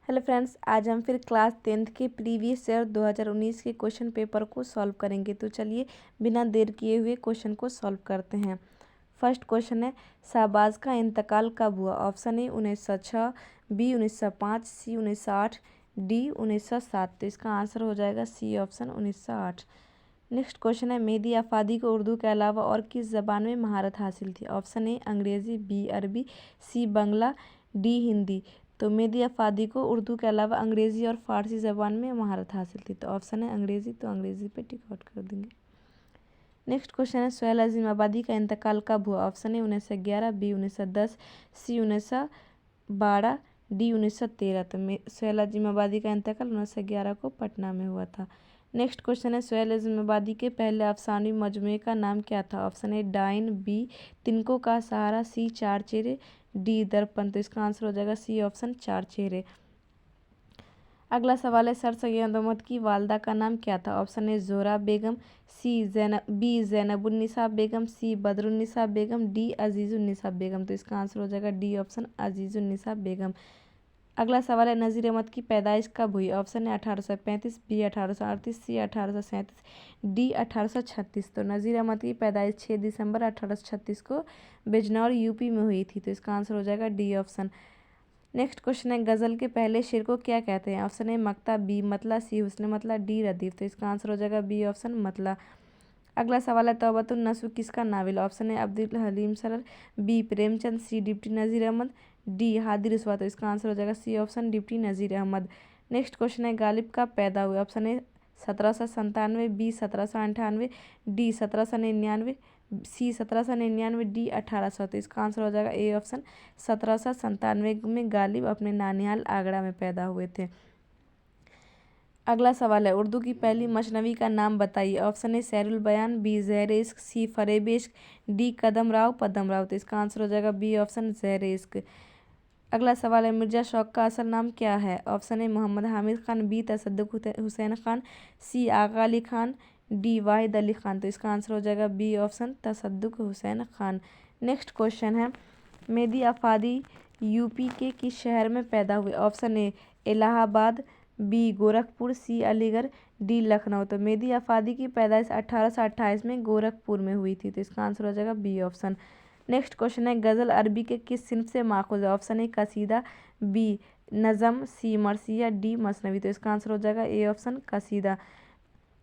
Hello friends, आज हम फिर क्लास 10th के प्रीवियस ईयर 2019 के क्वेश्चन पेपर को सॉल्व करेंगे। तो चलिए बिना देर किए हुए क्वेश्चन को सॉल्व करते हैं। फर्स्ट क्वेश्चन है, शाहबाज का इंतकाल कब हुआ? Option A 1906, B 1905, C 1908, D 1907। तो इसका आंसर हो जाएगा सी ऑप्शन 1908। नेक्स्ट क्वेश्चन है, मेहदी आफादी को उर्दू के अलावा और किस ज़बान में महारत हासिल थी? ऑप्शन ए अंग्रेज़ी, बी अरबी, सी बांग्ला, डी हिंदी। तो मेहदी आफादी को उर्दू के अलावा अंग्रेज़ी और फ़ारसी ज़बान में महारत हासिल थी। तो ऑप्शन है अंग्रेज़ी, तो अंग्रेज़ी पे टिक आउट कर देंगे। नेक्स्ट क्वेश्चन है, सुहेल अज़ीम आबादी का इंतकाल कब हुआ? Option A 1911, B 1910, C 1912, D 1913। तो सुहेल अज़ीम आबादी का इंतकाल 1911 को पटना में हुआ था। नेक्स्ट क्वेश्चन है, सुहेल अज़ीम आबादी के पहले अफसानवी मजमूए का नाम क्या था? ऑप्शन ए डाइन, बी तिनको का सहारा, सी चार चेहरे, डी दर्पण। तो इसका आंसर हो जाएगा सी ऑप्शन चार चेहरे। अगला सवाल है, सर सैयद अहमद की वालदा का नाम क्या था? Option A Zohra Begum, B Zainabunnisa Begum, C Badrunnisa Begum, D Azizunnisa Begum. तो इसका आंसर हो जाएगा डी ऑप्शन अजीज़ुन्निसा बेगम। अगला सवाल है, नज़ीर अहमद की पैदाइश कब हुई? ऑप्शन है 1835, बी 1838, सी 1837, डी 1836। तो नज़ीर अहमद की पैदाइश 6 दिसंबर 1836 को बिजनौर यूपी में हुई थी। तो इसका आंसर हो जाएगा डी ऑप्शन। नेक्स्ट क्वेश्चन है, गज़ल के पहले शेर को क्या कहते हैं? ऑप्शन है मक्ता, बी मतला, सी हुस्न मतला, डी रदीफ। तो इसका आंसर हो जाएगा बी ऑप्शन मतला। अगला सवाल है, तौबतुन नसूह किसका नावल? ऑप्शन है अब्दुल हलीम सरर, बी प्रेमचंद, सी डिप्टी नज़ीर अहमद, डी हादी रुस्वा। तो इसका आंसर हो जाएगा सी ऑप्शन डिप्टी नज़ीर अहमद। नेक्स्ट क्वेश्चन है, गालिब कब पैदा हुए? ऑप्शन है 1797, बी 1798, डी 1799, सी 1799, डी 1800। तो इसका आंसर हो जाएगा ए ऑप्शन 1797 में गालिब अपने नानिहाल आगरा में पैदा हुए थे। अगला सवाल है, उर्दू की पहली मसनवी का नाम बताइए। ऑप्शन ए सैरुल बयान, बी ज़हर इश्क, सी फरेब इश्क, डी कदम राव पदम राव। तो इसका आंसर हो जाएगा बी ऑप्शन ज़हर इश्क। अगला सवाल है, मिर्ज़ा शौक़ का असल नाम क्या है? Option A Mohammad Hamid Khan, B Tasadduq Hussain Khan, C Agha Ali Khan, D Wahid Ali Khan. तो इसका आंसर हो जाएगा B option Tasadduq Hussain Khan. Next question है, मेहदी आफादी यूपी के किस शहर में पैदा हुए? Option A Allahabad, B Gorakhpur, C Aligarh, D Lucknow. तो मेहदी आफादी की पैदाइश 1828 में गोरखपुर में हुई थी। तो इसका आंसर हो जाएगा बी ऑप्शन। नेक्स्ट क्वेश्चन है, गज़ल अरबी के किस सिन्फ से माखूज़ है? ऑप्शन ए कसीदा, बी नज़म, सी मरसिया, डी मसनवी। तो इसका आंसर हो जाएगा ए ऑप्शन कसीदा।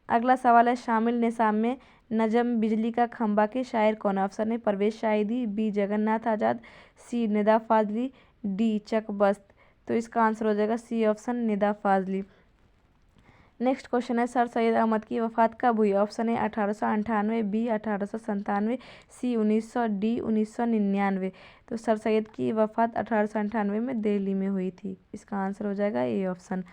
अगला सवाल है, शामिल निसाब में नजम बिजली का खंबा के शायर कौन है? Option A Parvez Shahidi, B Jagannath Azad, C Nida Fazli, D Chakbast. तो इसका आंसर हो जाएगा C option Nida Fazli. Next question है, सर सैयद अहमद की वफ़ात कब हुई? Option A 1898, B 1897, C 1900, D 1999। तो सर सैयद की वफ़ात 1898 में दिल्ली में हुई थी। इसका आंसर हो जाएगा ए ऑप्शन।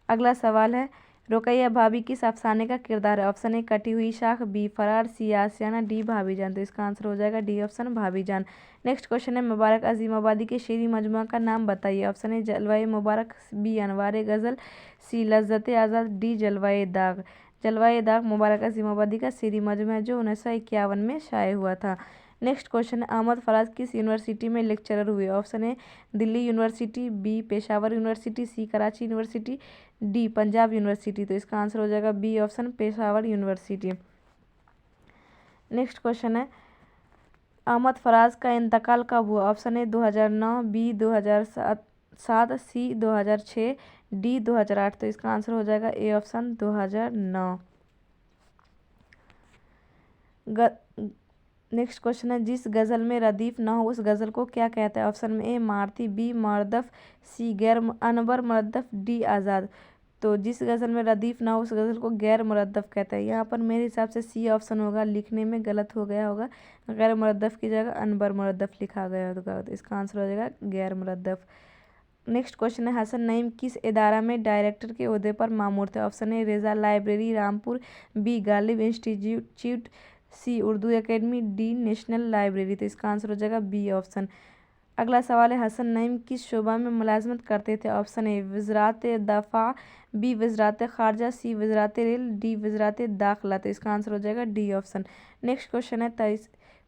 अगला सवाल है, रुकैया भाभी किस अफसाने का किरदार है? ऑप्शन ए कटी हुई शाख, बी फरार, सी आसियाना, डी भाभीजान। तो इसका आंसर हो जाएगा डी ऑप्शन भाभीजान। नेक्स्ट क्वेश्चन है, मुबारक अज़ीम आबादी के शेरी मजमूआ का नाम बताइए। Option A Jalwae Mubarak, B Anwar Ghazal, C Lazzat Azad, D Jalwae Dagh. Jalwae दाग मुबारक अज़ीम आबादी का शेरी मजमूआ है जो 1951 में शाये हुआ था। नेक्स्ट क्वेश्चन है, अहमद फराज किस यूनिवर्सिटी में लेक्चरर हुए? Option A Delhi university, B Peshawar university, C Karachi university, D Punjab university. तो इसका आंसर हो जाएगा B option Peshawar university. Next question है, अहमद फराज का इंतकाल कब हुआ? Option A 2009, B 2007, C 2006, D 2008। तो इसका आंसर हो जाएगा ए ऑप्शन 2009। नेक्स्ट क्वेश्चन है, जिस गज़ल में रदीफ ना हो उस गज़ल को क्या कहते हैं? ऑप्शन में ए मारती, बी मरदफ, सी गैर अनबर मरदफ, डी आज़ाद। तो जिस गज़ल में रदीफ ना हो उस गज़ल को गैर मुरद्दफ़ कहते हैं। यहाँ पर मेरे हिसाब से सी ऑप्शन होगा, लिखने में गलत हो गया होगा, गैर मुरद्दफ़ की जगह अनबर मुरद्दफ़ लिखा गया होगा। तो इसका आंसर हो जाएगा गैर मुरद्दफ़। नेक्स्ट क्वेश्चन है, हसन नईम किस इदारा में डायरेक्टर के ओहदे पर मामूर थे? Option A Raza library Rampur, B Ghalib institute, C Urdu academy, D national library. तो इसका आंसर हो जाएगा बी ऑप्शन। अगला सवाल है, हसन नईम किस शोबा में मुलाजमत करते थे? ऑप्शन ए वज़रात दफ़ा, बी वज़रात ख़ारजा, सी वज़रात रेल, डी वज़रात दाखिला। तो इसका आंसर हो जाएगा डी ऑप्शन। नेक्स्ट क्वेश्चन है,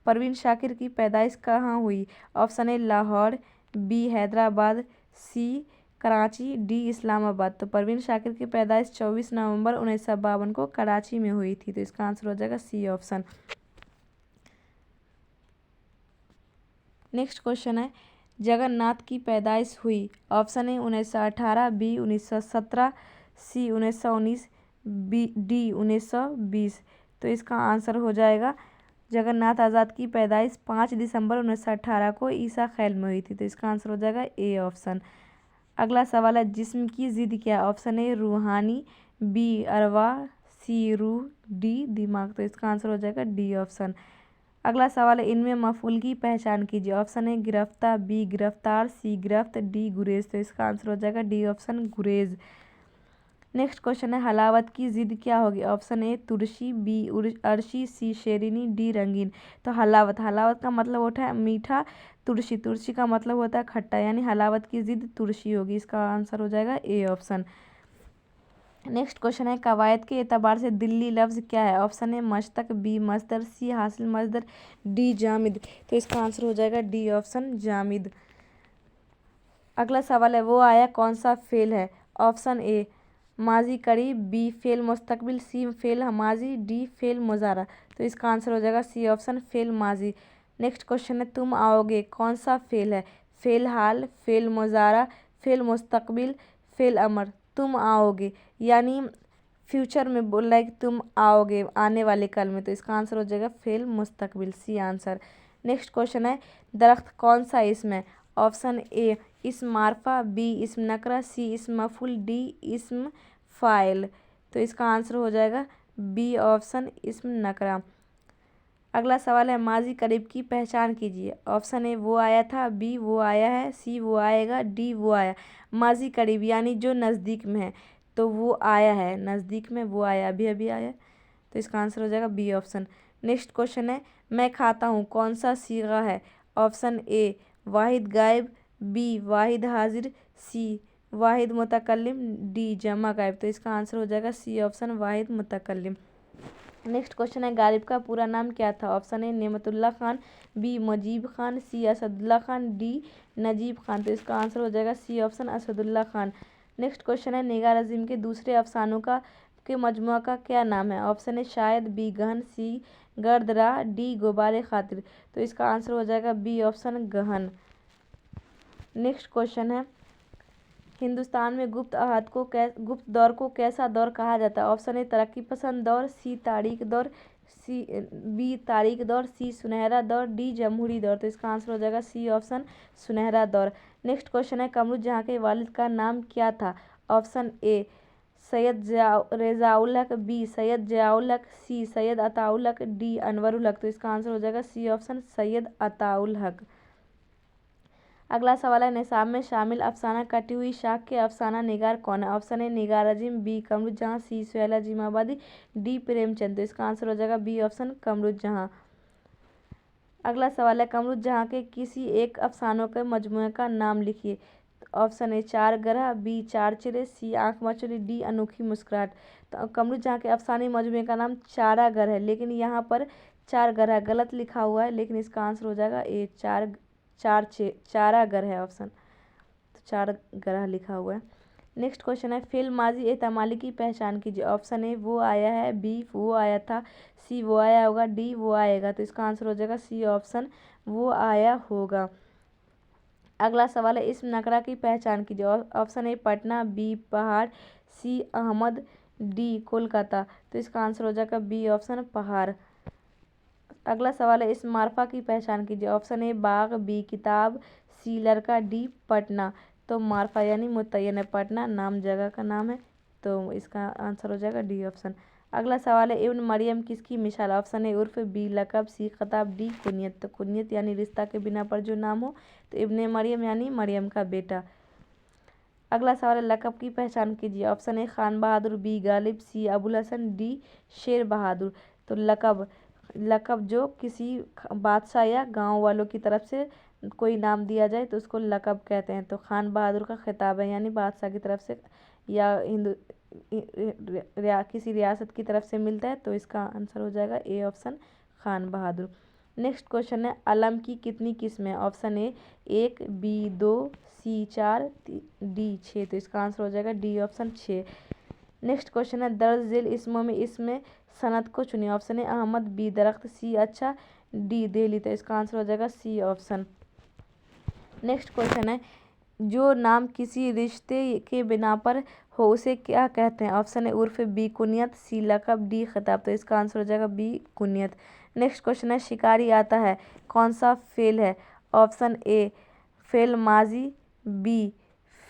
परवीन शाकिर की पैदाइश कहाँ हुई? Option A Lahore, B Hyderabad, C Karachi, D Islamabad. तो परवीन शाकिर की पैदाइश 24 नवंबर 1952 को कराची में हुई थी। तो इसका आंसर हो जाएगा सी ऑप्शन। नेक्स्ट क्वेश्चन है, जगन्नाथ की पैदाइश हुई। Option A 1918, B 1917, C 1919, D 1920। तो इसका आंसर हो जाएगा जगन्नाथ आज़ाद की पैदाइश 5 दिसंबर 1918 को ईसा खैल में हुई थी। तो इसका आंसर हो जाएगा ए ऑप्शन। अगला सवाल है, जिस्म की जिद क्या है। ऑप्शन ए रूहानी, बी अरवाह, सी रूह, डी दिमाग। तो इसका आंसर हो जाएगा डी ऑप्शन। अगला सवाल है, इनमें मफूल की पहचान कीजिए। ऑप्शन ए गिरफ्ता, बी गिरफ्तार, सी गिरफ्त, डी गुरेज। तो इसका आंसर हो जाएगा डी ऑप्शन गुरेज। नेक्स्ट क्वेश्चन है, हलावत की जिद क्या होगी। ऑप्शन ए तुरशी, बी अरशी, सी शेरीनी, डी रंगीन। तो हलावत का मतलब होता है मीठा, तुरशी का मतलब होता है खट्टा, यानी हलावत की जिद तुरशी होगी। इसका आंसर हो जाएगा ए ऑप्शन। नेक्स्ट क्वेश्चन है, कवायद के एतबार से दिल्ली लफ्ज़ क्या है। ऑप्शन ए मश्तक, बी मस्दर, सी हासिल मस्दर, डी जामिद। तो इसका आंसर हो जाएगा डी ऑप्शन जामिद। अगला सवाल है, वो आया कौन सा फेल है। ऑप्शन ए माजी करीब, बी फेल मुस्तकबिल, सी फेल माजी, डी फेल मुजारा। तो इसका आंसर हो जाएगा सी ऑप्शन फेल माजी। नेक्स्ट क्वेश्चन है, तुम आओगे कौन सा फेल है। फेल हाल, फेल मुजारा, फेल मुस्तकबिल, फेल अमर। तुम आओगे यानी फ्यूचर में बोल रहा है कि तुम आओगे आने वाले कल में। तो इसका आंसर हो जाएगा फेल मुस्तकबिल, सी आंसर। नेक्स्ट क्वेश्चन है, दरख्त कौन सा इसम है। ऑप्शन ए इस्म मारफा, बी इस्म नकरा, सी इस्म मफूल, डी इस्म फ़ाइल। तो इसका आंसर हो जाएगा बी ऑप्शन इस्म नकरा। अगला सवाल है, माजी करीब की पहचान कीजिए। ऑप्शन ए वो आया था, बी वो आया है, सी वो आएगा, डी वो आया। माजी करीब यानी जो नज़दीक में है, तो वो आया है, नज़दीक में वो आया, अभी अभी आया। तो इसका आंसर हो जाएगा बी ऑप्शन। नेक्स्ट क्वेश्चन है, मैं खाता हूँ कौन सा सीगा है। ऑप्शन ए वाहिद गायब, बी वाहिद हाजिर, सी वाहिद मुतकल्लिम, डी जमा गायब। तो इसका आंसर हो जाएगा सी ऑप्शन वाहिद मुतकल्लिम। नेक्स्ट क्वेश्चन है, गालिब का पूरा नाम क्या था। Option A Nematullah Khan, B Mujib Khan, C Asadullah Khan, D Najib Khan. तो इसका आंसर हो जाएगा C option Asadullah Khan. Next question है, निगार अज़ीम के दूसरे अफसानों के मजमुआ का क्या नाम है। ऑप्शन ए शायद, बी गहन, सी गर्द राह, डी गुबार खातिर। तो इसका आंसर हो जाएगा बी ऑप्शन गहन। नेक्स्ट क्वेश्चन है, हिंदुस्तान में गुप्त दौर को कैसा दौर कहा जाता है। ऑप्शन ए तरक्की पसंद दौर, सी तारीख दौर, बी तारीख दौर, सी सुनहरा दौर, डी जमहूरी दौर। तो इसका आंसर हो जाएगा सी ऑप्शन सुनहरा दौर। नेक्स्ट क्वेश्चन है, कमरुद्दीन जहाँ के वालिद का नाम क्या था। ऑप्शन ए सैयद रेज़ाउल हक, बी सैयद ज़ियाउल हक, सी सैयद अताउल हक, डी अनवरुल हक। तो इसका आंसर हो जाएगा सी ऑप्शन सैयद अताउल हक। अगला सवाल है, निसाब में शामिल अफसाना कटी हुई शाख के अफसाना निगार कौन है। Option A Nigar Azeem, B Qamaruddin, C Suhail Azimabadi, D Premchand. तो इसका आंसर हो जाएगा बी ऑप्शन कमरुद्दीन। अगला सवाल है, कमरुद्दीन के किसी एक अफसानों के मजमूए का नाम लिखिए। ऑप्शन ए चार ग्रह, बी चार चिरे, सी आंख मचली, डी अनोखी मुस्कुराहट। तो कमरुद्दीन के अफसानी मजमूए का नाम चारा घर है, लेकिन यहाँ पर चार ग्रह गलत लिखा हुआ है, लेकिन इसका आंसर हो जाएगा ए चारा घर है ऑप्शन। तो चार ग्रह लिखा हुआ है। नेक्स्ट क्वेश्चन है, फेल माजी एतमाली की पहचान कीजिए। ऑप्शन ए वो आया है, बी वो आया था, सी वो आया होगा, डी वो आएगा। तो इसका आंसर हो जाएगा सी ऑप्शन वो आया होगा। अगला सवाल है, इस्म नकरा की पहचान कीजिए। ऑप्शन ए पटना, बी पहाड़, सी अहमद, डी कोलकाता। तो इसका आंसर हो जाएगा बी ऑप्शन पहाड़। अगला सवाल है, इस्म मारफा की पहचान कीजिए। ऑप्शन ए बाग, बी किताब, सी लड़का, डी पटना। तो मारफा यानी मुतय्यन है, पटना नाम जगह का नाम है। तो इसका आंसर हो जाएगा डी ऑप्शन। अगला सवाल है, इब्न मरियम किसकी मिसाल। ऑप्शन ए उर्फ, बी लक़ब, सी खिताब, डी कुनियत। तो कुनियत यानी रिश्ता के बिना पर जो नाम हो, तो इब्न मरियम यानी मरियम का बेटा। अगला सवाल है, लक़ब की पहचान कीजिए। Option A Khan Bahadur, B Ghalib, C Abul Hasan, D Sher Bahadur. तो लक़ब जो किसी बादशाह या गांव वालों की तरफ से कोई नाम दिया जाए तो उसको लक़ब कहते हैं। तो खान बहादुर का खिताब है, यानी बादशाह की तरफ से या किसी रियासत की तरफ से मिलता है। तो इसका आंसर हो जाएगा A option Khan Bahadur. Next question है, अलम की कितनी किस्में हैं। Option A 1, B 2, C C 4, D 6। तो इसका आंसर हो जाएगा डी ऑप्शन 6। नेक्स्ट क्वेश्चन है दर्ज झेल इसमों में इसमें सनत को चुनिए। ऑप्शन ए अहमद, बी दरख्त, सी अच्छा, डी दिल्ली। तो इसका आंसर हो जाएगा सी ऑप्शन। नेक्स्ट क्वेश्चन है जो नाम किसी रिश्ते के बिना पर हो उसे क्या कहते हैं। ऑप्शन ए उर्फ, बी कुनियत, सी लक़ब, डी खिताब। तो इसका आंसर हो जाएगा बी कुनियत। नेक्स्ट क्वेश्चन है शिकारी आता है कौन सा फेल है। ऑप्शन ए फेल माजी, बी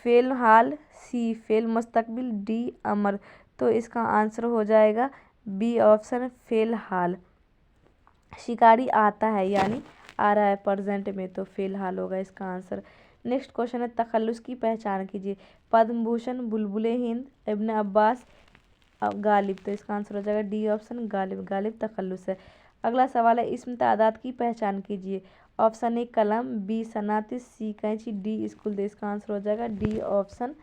फेल हाल, सी फेल मुस्तकबिल, डी अमर। तो इसका आंसर हो जाएगा बी ऑप्शन फेल हाल। शिकारी आता है यानी आ रहा है प्रेजेंट में, तो फेल हाल होगा इसका आंसर। नेक्स्ट क्वेश्चन है तखल्लुस की पहचान कीजिए। पद्म भूषण, बुलबुले हिंद, इब्न अब्बास, गालिब। तो इसका आंसर हो जाएगा डी ऑप्शन गालिब। गालिब तखल्लुस है। अगला सवाल है इस्म तादाद की पहचान कीजिए। ऑप्शन ए कलम, बी सनाती, सी कैंची, डी स्कूल। तो इसका आंसर हो जाएगा डी ऑप्शन